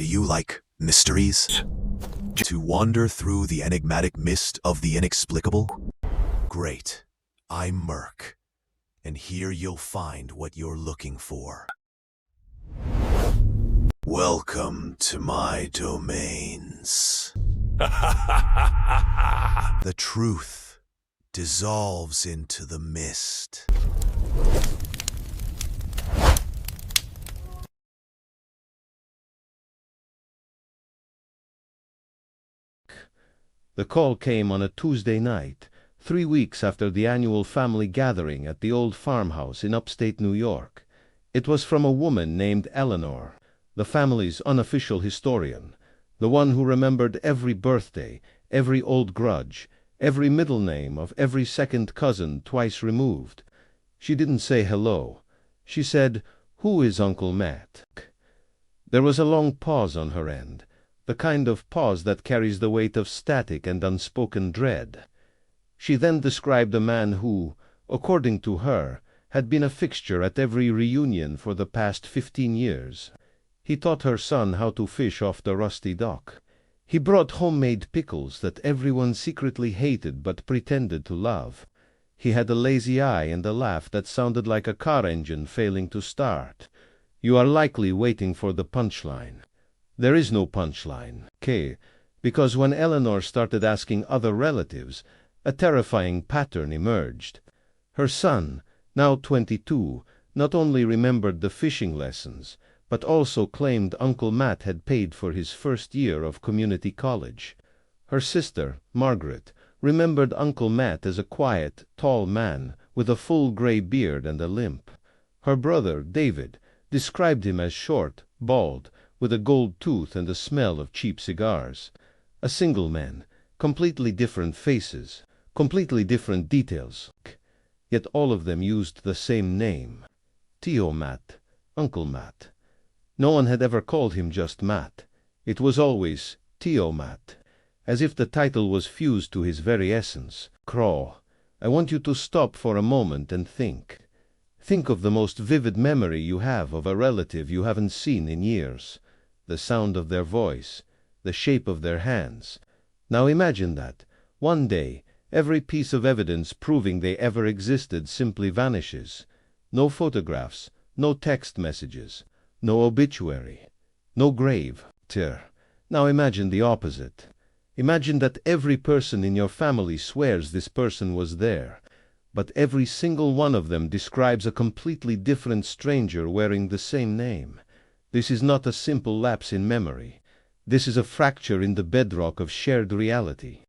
Do you like mysteries? To wander through the enigmatic mist of the inexplicable? Great. I'm Merc, and here you'll find what you're looking for. Welcome to my domains. The truth dissolves into the mist. The call came on a Tuesday night, 3 weeks after the annual family gathering at the old farmhouse in upstate New York. It was from a woman named Eleanor, the family's unofficial historian, the one who remembered every birthday, every old grudge, every middle name of every second cousin twice removed. She didn't say hello. She said, "Who is Uncle Matt?" There was a long pause on her end, the kind of pause that carries the weight of static and unspoken dread. She then described a man who, according to her, had been a fixture at every reunion for the past 15 years. He taught her son how to fish off the rusty dock. He brought homemade pickles that everyone secretly hated but pretended to love. He had a lazy eye and a laugh that sounded like a car engine failing to start. You are likely waiting for the punchline. There is no punchline, because when Eleanor started asking other relatives, a terrifying pattern emerged. Her son, now 22, not only remembered the fishing lessons, but also claimed Uncle Matt had paid for his first year of community college. Her sister, Margaret, remembered Uncle Matt as a quiet, tall man with a full gray beard and a limp. Her brother, David, described him as short, bald, with a gold tooth and a smell of cheap cigars. A single man, completely different faces, completely different details. Yet all of them used the same name. Tio Matt, Uncle Matt. No one had ever called him just Matt. It was always Tio Matt, as if the title was fused to his very essence. Craw, I want you to stop for a moment and think. Think of the most vivid memory you have of a relative you haven't seen in years. The sound of their voice, the shape of their hands. Now imagine that, one day, every piece of evidence proving they ever existed simply vanishes. No photographs, no text messages, no obituary, no grave. Now imagine the opposite. Imagine that every person in your family swears this person was there, but every single one of them describes a completely different stranger wearing the same name. This is not a simple lapse in memory. This is a fracture in the bedrock of shared reality.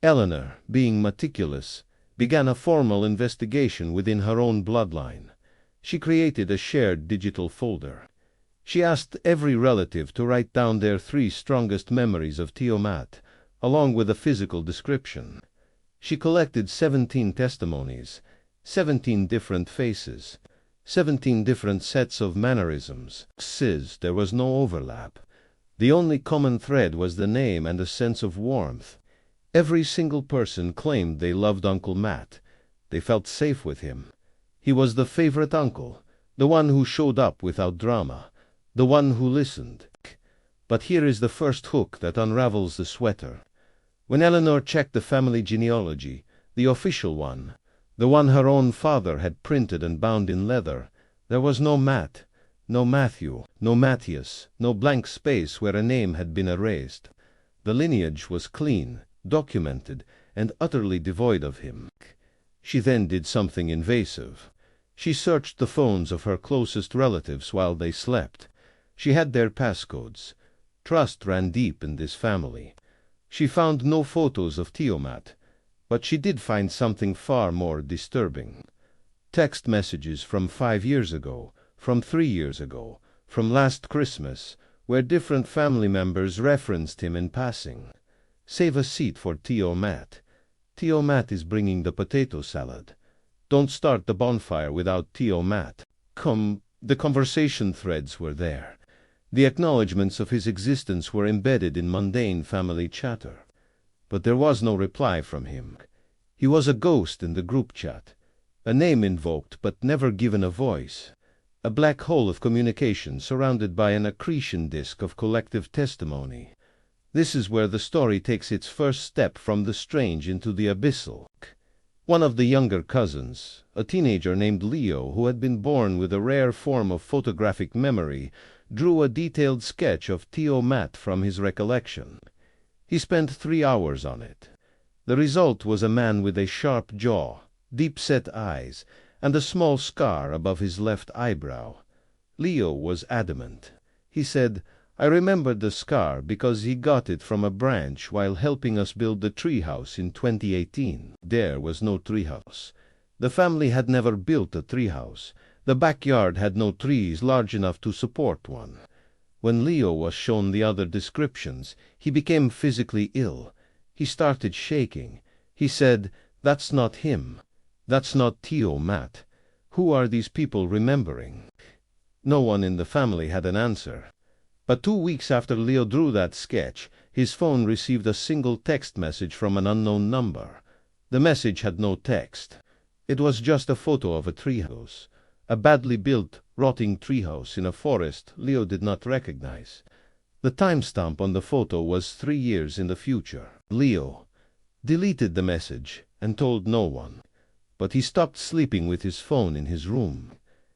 Eleanor, being meticulous, began a formal investigation within her own bloodline. She created a shared digital folder. She asked every relative to write down their 3 strongest memories of Tio Matt, along with a physical description. She collected 17 testimonies, 17 different faces, 17 different sets of mannerisms. There was no overlap. The only common thread was the name and a sense of warmth. Every single person claimed they loved Uncle Matt. They felt safe with him. He was the favorite uncle, the one who showed up without drama, the one who listened. But here is the first hook that unravels the sweater. When Eleanor checked the family genealogy, the official one, the one her own father had printed and bound in leather, there was no Matt, no Matthew, no Matthias, no blank space where a name had been erased. The lineage was clean, documented, and utterly devoid of him. She then did something invasive. She searched the phones of her closest relatives while they slept. She had their passcodes. Trust ran deep in this family. She found no photos of Tio Matt, but she did find something far more disturbing. Text messages from 5 years ago, from 3 years ago, from last Christmas, where different family members referenced him in passing. Save a seat for Tio Matt. Tio Matt is bringing the potato salad. Don't start the bonfire without Tio Matt. The conversation threads were there. The acknowledgments of his existence were embedded in mundane family chatter. But there was no reply from him. He was a ghost in the group chat, a name invoked but never given a voice. a black hole of communication surrounded by an accretion disk of collective testimony. This is where the story takes its first step from the strange into the abyssal. One of the younger cousins, a teenager named Leo who had been born with a rare form of photographic memory, drew a detailed sketch of Tio Matt from his recollection. He spent 3 hours on it. The result was a man with a sharp jaw, deep-set eyes, and a small scar above his left eyebrow. Leo was adamant. He said, "I remembered the scar because he got it from a branch while helping us build the treehouse in 2018. There was no treehouse. The family had never built a treehouse. The backyard had no trees large enough to support one." When Leo was shown the other descriptions, he became physically ill. He started shaking. He said, "That's not him. That's not Tio Matt. Who are these people remembering?" No one in the family had an answer. But 2 weeks after Leo drew that sketch, his phone received a single text message from an unknown number. The message had no text. It was just a photo of a treehouse. A badly built, rotting treehouse in a forest Leo did not recognize. The timestamp on the photo was 3 years in the future. Leo deleted the message and told no one. But he stopped sleeping with his phone in his room.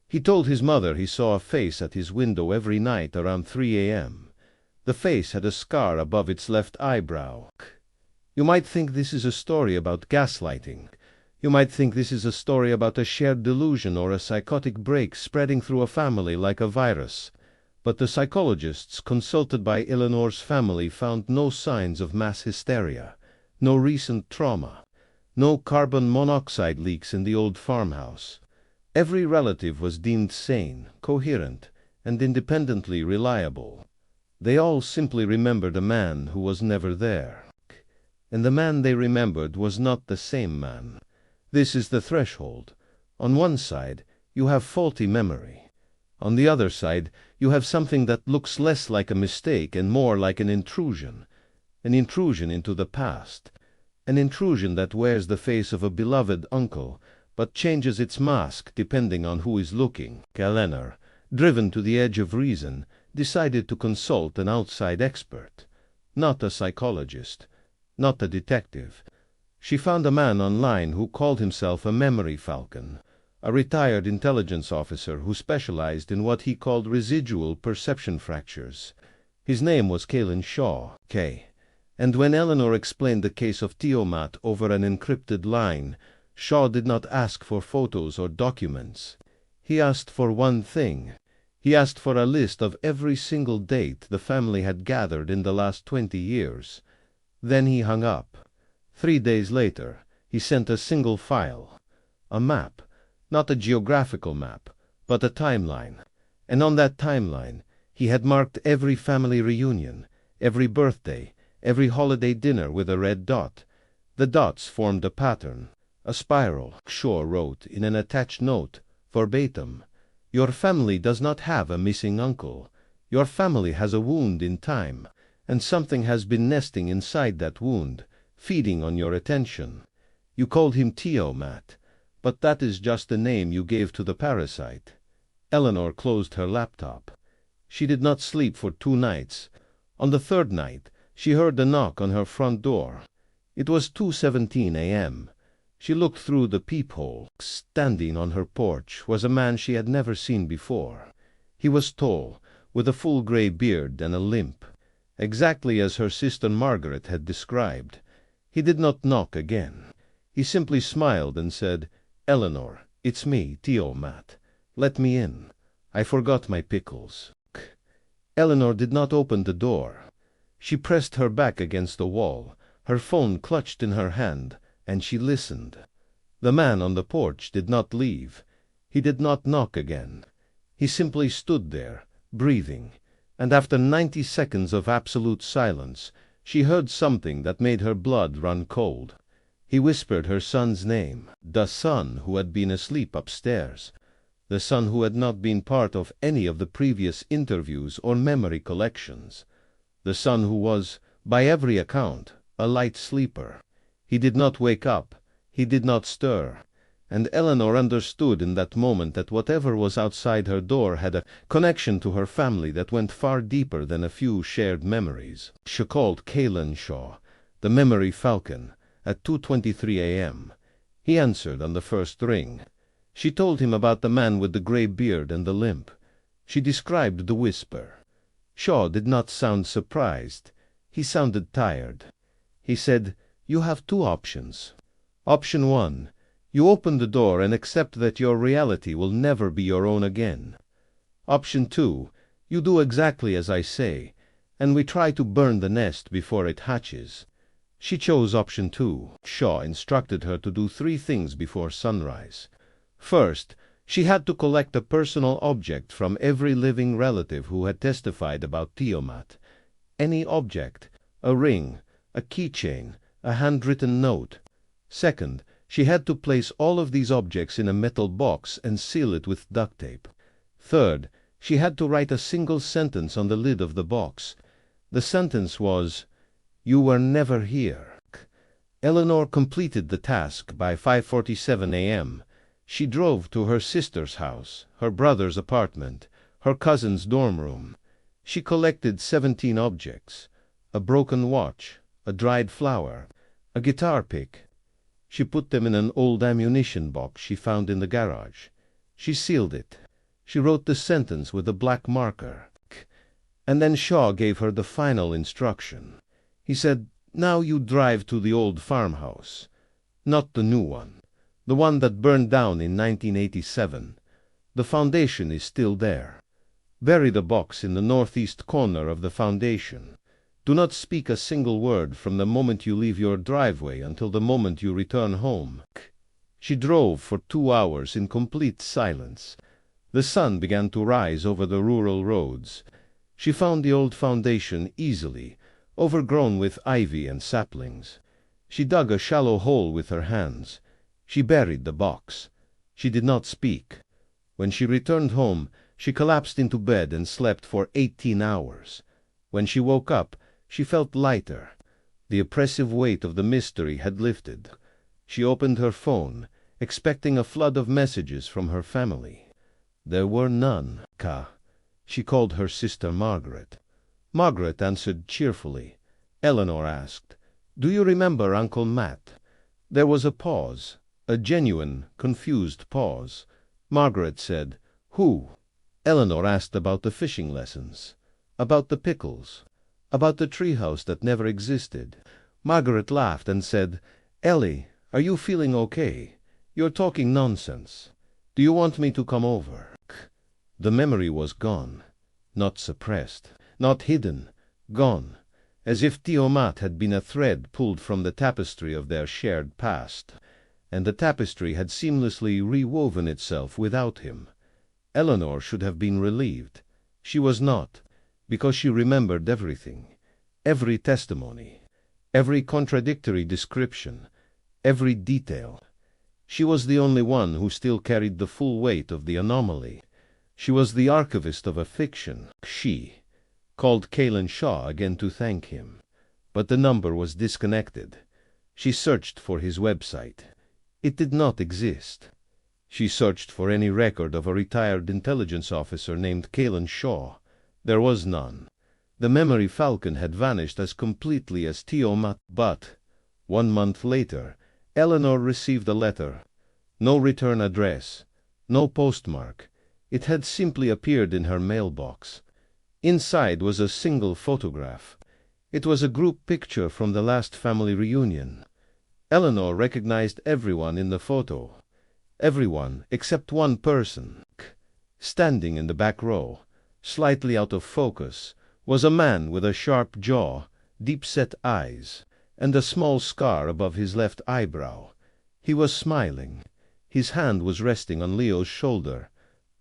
He told his mother he saw a face at his window every night around 3 a.m. The face had a scar above its left eyebrow. You might think this is a story about gaslighting. You might think this is a story about a shared delusion or a psychotic break spreading through a family like a virus. But the psychologists consulted by Eleanor's family found no signs of mass hysteria, no recent trauma, no carbon monoxide leaks in the old farmhouse. Every relative was deemed sane, coherent, and independently reliable. They all simply remembered a man who was never there. And the man they remembered was not the same man. This is the threshold. On one side, you have faulty memory. On the other side, you have something that looks less like a mistake and more like an intrusion into the past, an intrusion that wears the face of a beloved uncle, but changes its mask depending on who is looking. Eleanor, driven to the edge of reason, decided to consult an outside expert. Not a psychologist, not a detective. She found a man online who called himself a Memory Falcon, a retired intelligence officer who specialized in what he called residual perception fractures. His name was Kalen Shaw, K. And when Eleanor explained the case of Tio Matt over an encrypted line, Shaw did not ask for photos or documents. He asked for one thing. He asked for a list of every single date the family had gathered in the last 20 years. Then he hung up. 3 days later, he sent a single file. A map. Not a geographical map, but a timeline. And on that timeline, he had marked every family reunion, every birthday, every holiday dinner with a red dot. The dots formed a pattern, a spiral. Shaw wrote in an attached note, verbatim, "Your family does not have a missing uncle. Your family has a wound in time, and something has been nesting inside that wound, feeding on your attention. You called him Tio Matt, but that is just the name you gave to the parasite." Eleanor closed her laptop. She did not sleep for 2 nights. On the 3rd night, she heard a knock on her front door. It was 2:17 a.m. She looked through the peephole. Standing on her porch was a man she had never seen before. He was tall, with a full gray beard and a limp, exactly as her sister Margaret had described. He did not knock again. He simply smiled and said, "Eleanor, it's me, Tio Matt. Let me in. I forgot my pickles." Eleanor did not open the door. She pressed her back against the wall, her phone clutched in her hand, and she listened. The man on the porch did not leave. He did not knock again. He simply stood there, breathing, and after 90 seconds of absolute silence, she heard something that made her blood run cold. He whispered her son's name, the son who had been asleep upstairs, the son who had not been part of any of the previous interviews or memory collections, the son who was, by every account, a light sleeper. He did not wake up, he did not stir, and Eleanor understood in that moment that whatever was outside her door had a connection to her family that went far deeper than a few shared memories. She called Caelan Shaw, the Memory Falcon, at 2:23 a.m. He answered on the first ring. She told him about the man with the gray beard and the limp. She described the whisper. Shaw did not sound surprised. He sounded tired. He said, "You have two options. Option 1. You open the door and accept that your reality will never be your own again. Option 2. You do exactly as I say, and we try to burn the nest before it hatches." She chose option 2. Shaw instructed her to do 3 things before sunrise. First, she had to collect a personal object from every living relative who had testified about Tio Matt. Any object, a ring, a keychain, a handwritten note. Second, she had to place all of these objects in a metal box and seal it with duct tape. Third, she had to write a single sentence on the lid of the box. The sentence was, "You were never here." Eleanor completed the task by 5:47 a.m. She drove to her sister's house, her brother's apartment, her cousin's dorm room. She collected 17 objects: a broken watch, a dried flower, a guitar pick. She put them in an old ammunition box she found in the garage. She sealed it. She wrote the sentence with a black marker. And then Shaw gave her the final instruction. He said, "Now you drive to the old farmhouse. Not the new one. The one that burned down in 1987. The foundation is still there. Bury the box in the northeast corner of the foundation. Do not speak a single word from the moment you leave your driveway until the moment you return home." She drove for 2 hours in complete silence. The sun began to rise over the rural roads. She found the old foundation easily, overgrown with ivy and saplings. She dug a shallow hole with her hands. She buried the box. She did not speak. When she returned home, she collapsed into bed and slept for 18 hours. When she woke up, she felt lighter. The oppressive weight of the mystery had lifted. She opened her phone, expecting a flood of messages from her family. There were none. She called her sister Margaret. Margaret answered cheerfully. Eleanor asked, "Do you remember Uncle Matt?" There was a pause, a genuine, confused pause. Margaret said, "Who?" Eleanor asked about the fishing lessons, about the pickles, about the treehouse that never existed. Margaret laughed and said, "Ellie, are you feeling okay? You're talking nonsense. Do you want me to come over?" The memory was gone, not suppressed, not hidden, gone, as if Tio Matt had been a thread pulled from the tapestry of their shared past, and the tapestry had seamlessly rewoven itself without him. Eleanor should have been relieved. She was not, because she remembered everything, every testimony, every contradictory description, every detail. She was the only one who still carried the full weight of the anomaly. She was the archivist of a fiction. She called Caelan Shaw again to thank him, but the number was disconnected. She searched for his website. It did not exist. She searched for any record of a retired intelligence officer named Caelan Shaw. There was none. The Memory Falcon had vanished as completely as Tio Matt. But 1 month later, Eleanor received a letter. No return address, no postmark. It had simply appeared in her mailbox. Inside was a single photograph. It was a group picture from the last family reunion. Eleanor recognized everyone in the photo. Everyone except one person. Standing in the back row, slightly out of focus, was a man with a sharp jaw, deep-set eyes, and a small scar above his left eyebrow. He was smiling. His hand was resting on Leo's shoulder.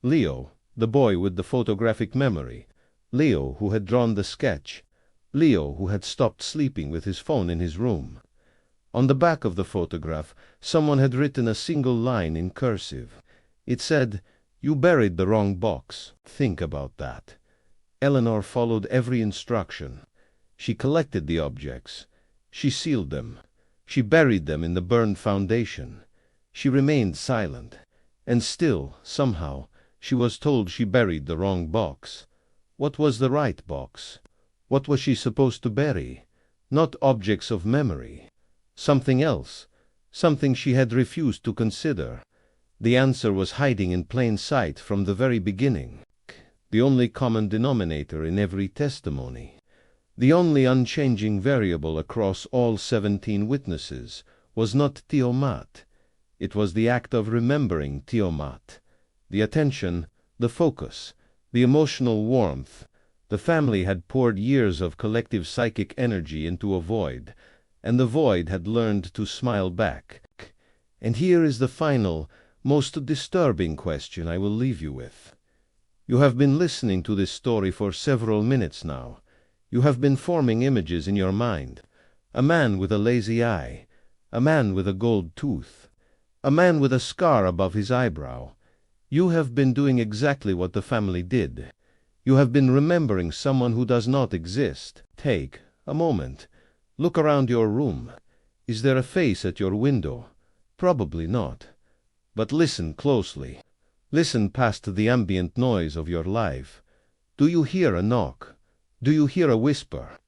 Leo, the boy with the photographic memory. Leo, who had drawn the sketch. Leo, who had stopped sleeping with his phone in his room. On the back of the photograph, someone had written a single line in cursive. It said, "You buried the wrong box. Think about that." Eleanor followed every instruction. She collected the objects. She sealed them. She buried them in the burned foundation. She remained silent. And still, somehow, she was told she buried the wrong box. What was the right box? What was she supposed to bury? Not objects of memory. Something else. Something she had refused to consider. The answer was hiding in plain sight from the very beginning. The only common denominator in every testimony. The only unchanging variable across all 17 witnesses was not Tio Matt. It was the act of remembering Tio Matt. The attention, the focus, the emotional warmth. The family had poured years of collective psychic energy into a void, and the void had learned to smile back. And here is the final, most disturbing question I will leave you with. You have been listening to this story for several minutes now. You have been forming images in your mind. A man with a lazy eye. A man with a gold tooth. A man with a scar above his eyebrow. You have been doing exactly what the family did. You have been remembering someone who does not exist. Take a moment. Look around your room. Is there a face at your window? Probably not. But listen closely. Listen past the ambient noise of your life. Do you hear a knock? Do you hear a whisper?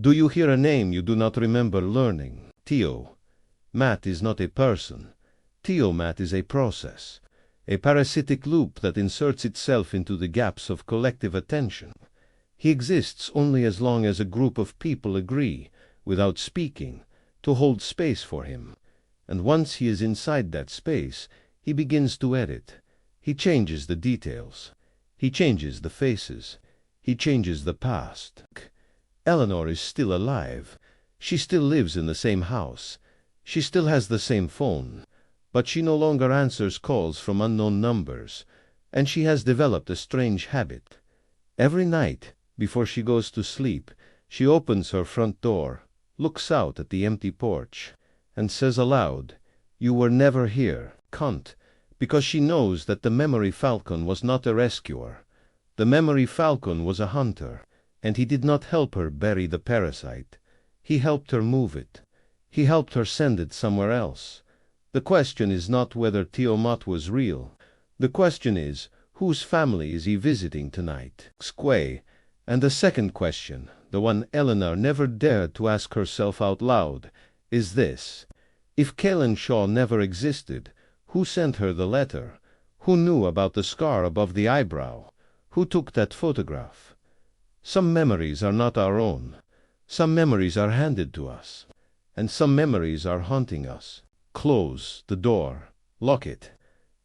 Do you hear a name you do not remember learning? Tio. Matt is not a person. Tio Matt is a process. A parasitic loop that inserts itself into the gaps of collective attention. He exists only as long as a group of people agree, without speaking, to hold space for him. And once he is inside that space, he begins to edit. He changes the details. He changes the faces. He changes the past. Eleanor is still alive. She still lives in the same house. She still has the same phone. But she no longer answers calls from unknown numbers, and she has developed a strange habit. Every night, before she goes to sleep, she opens her front door, looks out at the empty porch, and says aloud, "You were never here, cunt," because she knows that the Memory Falcon was not a rescuer. The Memory Falcon was a hunter, and he did not help her bury the parasite. He helped her move it. He helped her send it somewhere else. The question is not whether Tio Matt was real. The question is, whose family is he visiting tonight? Squay. And the second question, the one Eleanor never dared to ask herself out loud, is this. If Kalen Shaw never existed, who sent her the letter? Who knew about the scar above the eyebrow? Who took that photograph? Some memories are not our own. Some memories are handed to us. And some memories are haunting us. Close the door. Lock it.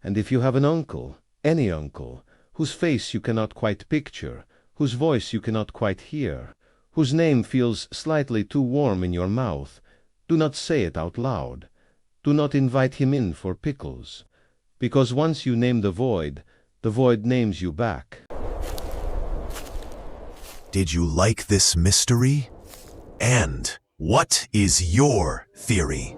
And if you have an uncle, any uncle, whose face you cannot quite picture, whose voice you cannot quite hear, whose name feels slightly too warm in your mouth, do not say it out loud. Do not invite him in for pickles. Because once you name the void names you back. Did you like this mystery? And what is your theory?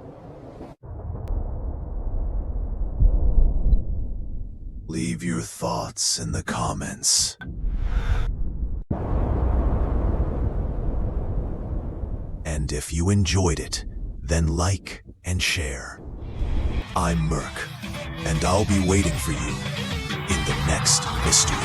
Leave your thoughts in the comments. And if you enjoyed it, then like and share. I'm Merc, and I'll be waiting for you in the next mystery.